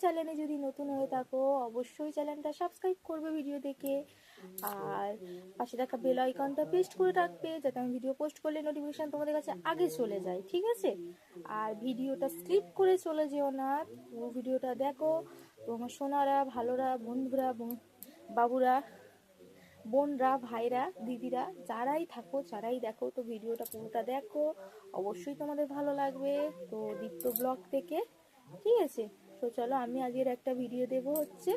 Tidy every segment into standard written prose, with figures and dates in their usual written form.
চ্যানেলে যদি নতুন হয়ে থাকো অবশ্যই চ্যানেলটা সাবস্ক্রাইব করবে ভিডিও দেখে, আর পাশে থাকা বেল আইকনটা প্রেস করে রাখবে যাতে আমি ভিডিও পোস্ট করলে নোটিফিকেশন তোমাদের কাছে আগে চলে যায়, ঠিক আছে? আর ভিডিওটা স্কিপ করে চলে যেও না, পুরো ভিডিওটা দেখো। তো আমার সোনারা, ভালোরা, বন্ধুরা, বাবুরা, বোনরা, ভাইরা, দিদিরা, যারাই থাকো যারাই দেখো, তো ভিডিওটা পুরোটা দেখো, অবশ্যই তোমাদের ভালো লাগবে। তো দীপ্ত ব্লগ থেকে, ঠিক আছে? তো চলো, আমি আজকের একটা ভিডিও দেবো হচ্ছে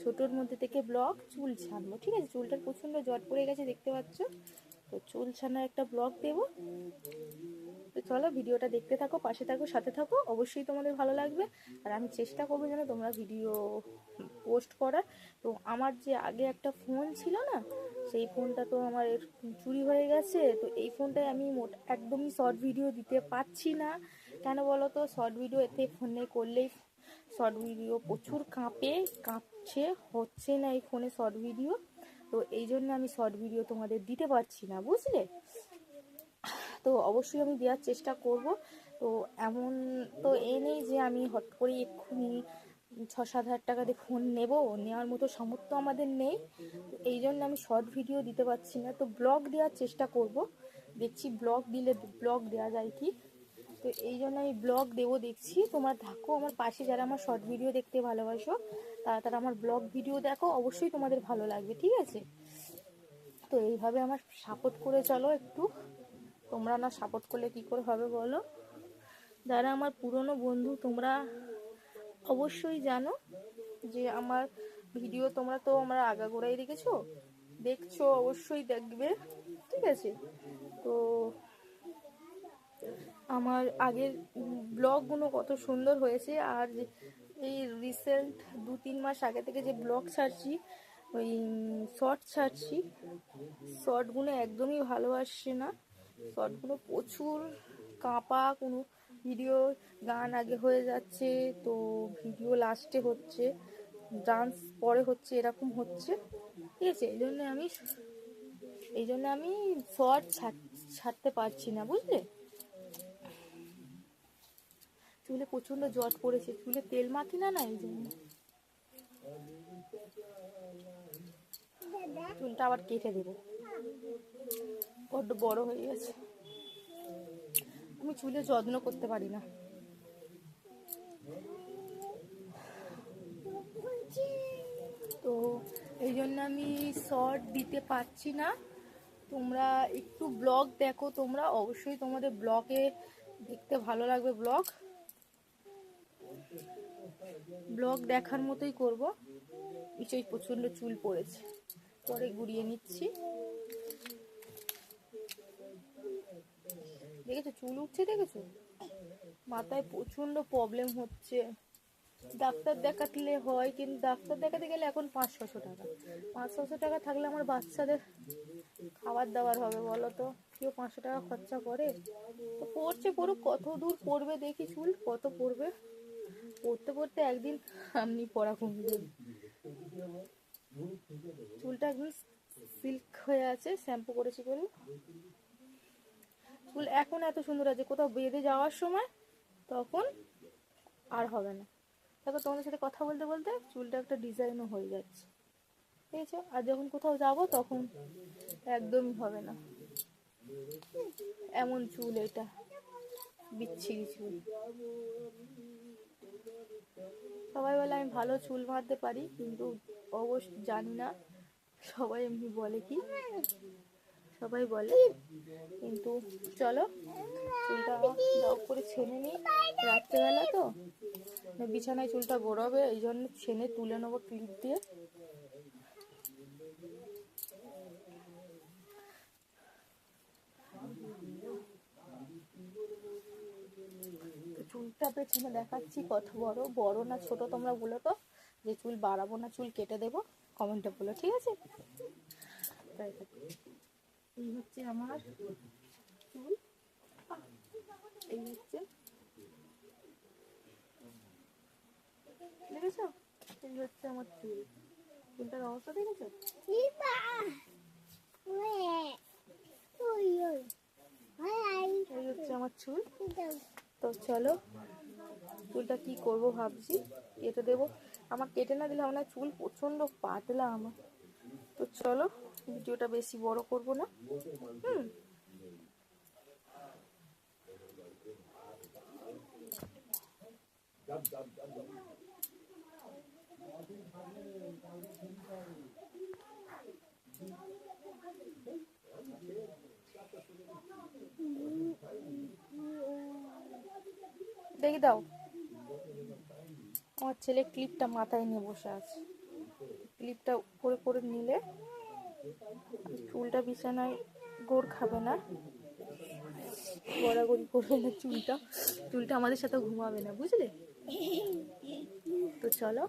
ছোটোর মধ্যে থেকে ব্লগ চুল ছাড়বো, ঠিক আছে? চুলটার প্রচণ্ড জট পড়ে গেছে দেখতে পাচ্ছ, তো চুল ছাড়ার একটা ব্লগ দেবো। তো চলো ভিডিওটা দেখতে থাকো, পাশে থাকো, সাথে থাকো, অবশ্যই তোমাদের ভালো লাগবে। আর আমি চেষ্টা করবো যেন তোমরা ভিডিও পোস্ট করার। তো আমার যে আগে একটা ফোন ছিল না, সেই ফোনটা তো আমার চুরি হয়ে গেছে। তো এই ফোনটায় আমি একদমই শর্ট ভিডিও দিতে পারছি না। কেন বলো তো? শর্ট ভিডিও এতে ফোনে করলেই শর্ট ভিডিও প্রচুর কাঁপছে, হচ্ছে না এই ফোনে শর্ট ভিডিও। তো এই জন্য আমি শর্ট ভিডিও তোমাদের দিতে পারছি না, বুঝলে? তো অবশ্যই আমি দেওয়ার চেষ্টা করব। তো এমন তো নেই যে আমি হট করে এক্ষুনি 6-7 হাজার টাকা দিয়ে ফোন নেওয়ার মতো সামর্থ্য আমাদের নেই। তো এই জন্য আমি শর্ট ভিডিও দিতে পারছি না। তো ব্লগ দেওয়ার চেষ্টা করব, দেখছি ব্লগ দিলে ব্লগ দেওয়া যায় কি। তো এই জন্য আমি ব্লগ দেবো, দেখছি। তোমরা থাকো আমার পাশে, যারা আমার শর্ট ভিডিও দেখতে ভালোবাসো তারা আমার ব্লগ ভিডিও দেখো, অবশ্যই তোমাদের ভালো লাগবে, ঠিক আছে? তো এইভাবে আমার সাপোর্ট করে চলো একটু। তোমরা না সাপোর্ট করলে কি করে হবে বলো? যারা আমার পুরনো বন্ধু, তোমরা অবশ্যই জানো যে আমার ভিডিও তোমরা তো আমার আগাগোড়াই দেখছো, অবশ্যই দেখবে, ঠিক আছে? তো আমার আগের ব্লগগুলো কত সুন্দর হয়েছে, আর এই রিসেন্ট 2-3 মাস আগে থেকে যে ব্লগ ছাড়ছি, ওই শর্ট ছাড়ছি, শর্টগুলো একদমই ভালো আসছে না। শর্টগুলো প্রচুর কোনো ভিডিও গান আগে হয়ে যাচ্ছে, তো ভিডিও লাস্টে হচ্ছে, ডান্স পরে হচ্ছে, এরকম হচ্ছে, ঠিক আছে? এই জন্য আমি শর্ট ছাড়তে পারছি না, বুঝলে? চুলে প্রচন্ড জট পড়েছে, চুলে তেল মাখি না, এই জন্য চুলটা আবার কেটে দেবো, বড্ড বড় হয়ে গেছে। আমি চুলে যত্ন করতে পারি না, তো এই জন্য আমি শর্ট দিতে পারছি না। তোমরা একটু ব্লগ দেখো, তোমরা অবশ্যই তোমাদের ব্লগে দেখতে ভালো লাগবে। ব্লগ দেখার মতোই করব। নিচেই প্রচন্ড চুল পড়েছে, পরে গুড়িয়ে নিচ্ছি। দেখেছো চুল উঠছে, দেখেছো? মাথায় প্রচন্ড প্রবলেম হচ্ছে, ডাক্তার দেখালে হয়, কিন্তু ডাক্তার দেখাতে গেলে এখন 500-600 টাকা। 500-600 টাকা থাকলে আমার বাচ্চাদের খাবার দাবার হবে বলো তো? কেউ 500 টাকা খরচা করে? তো পড়ুক, কত দূর পড়বে দেখি, চুল কত পড়বে। পড়তে পড়তে একদিন আপনি পড়া কমে যাবে। চুলটা একদম সিল্ক হয়ে আছে, শ্যাম্পু করেছি বলে। চুল এখন এত সুন্দর আছে, কোথাও বেঁধে যাওয়ার সময় তখন আর হবে না। দেখো তোমাদের সাথে কথা বলতে বলতে চুলটা একটা ডিজাইনও হয়ে যাচ্ছে, ঠিক আছে? আর যখন কোথাও যাব তখন একদমই হবে না, এমন চুল এটা, বিচ্ছিরি চুল। সবাই বলে আমি ভালো চুল বাঁধতে পারি, কিন্তু অবশ্য জানি না, সবাই এমনি বলে কি, সবাই বলে। কিন্তু চলো চুলটা দাও করে ছেনে নিই, রাত্রেবেলা তো বিছানায় চুলটা গড়াবে, এই জন্য ছেনে তুলে নেবো ক্লিপ দিয়ে। চুলটা পেছনে দেখাচ্ছি কত বড় না ছোট, তোমরা বলো তো, যে চুল বাড়াবো না চুল কেটে দেবো, কমেন্টে বলো, ঠিক আছে? এই হচ্ছে আমার চুল, এই হচ্ছে, দেখেছো? এই হচ্ছে আমার চুলটার অবস্থা দেখেছো? এই হচ্ছে আমার চুল। তো চলো চুলটা কি করব ভাবছি, কেটে দেবো। আমার কেটে না দিলে আমার চুল প্রচন্ড পাতলা আমার। তো চলো, ভিডিওটা বেশি বড় করব না। হুম, দেখি দাও, আমার ছেলে ক্লিপটা মাথায় নিয়ে বসে আছে। ক্লিপটা উপরে করে নিলে চুলটা বিছানায় গোড় খাবে না, গড়াগড়ি করবে না, চুলটা আমাদের সাথে ঘুমাবে না, বুঝলে? তো চলো।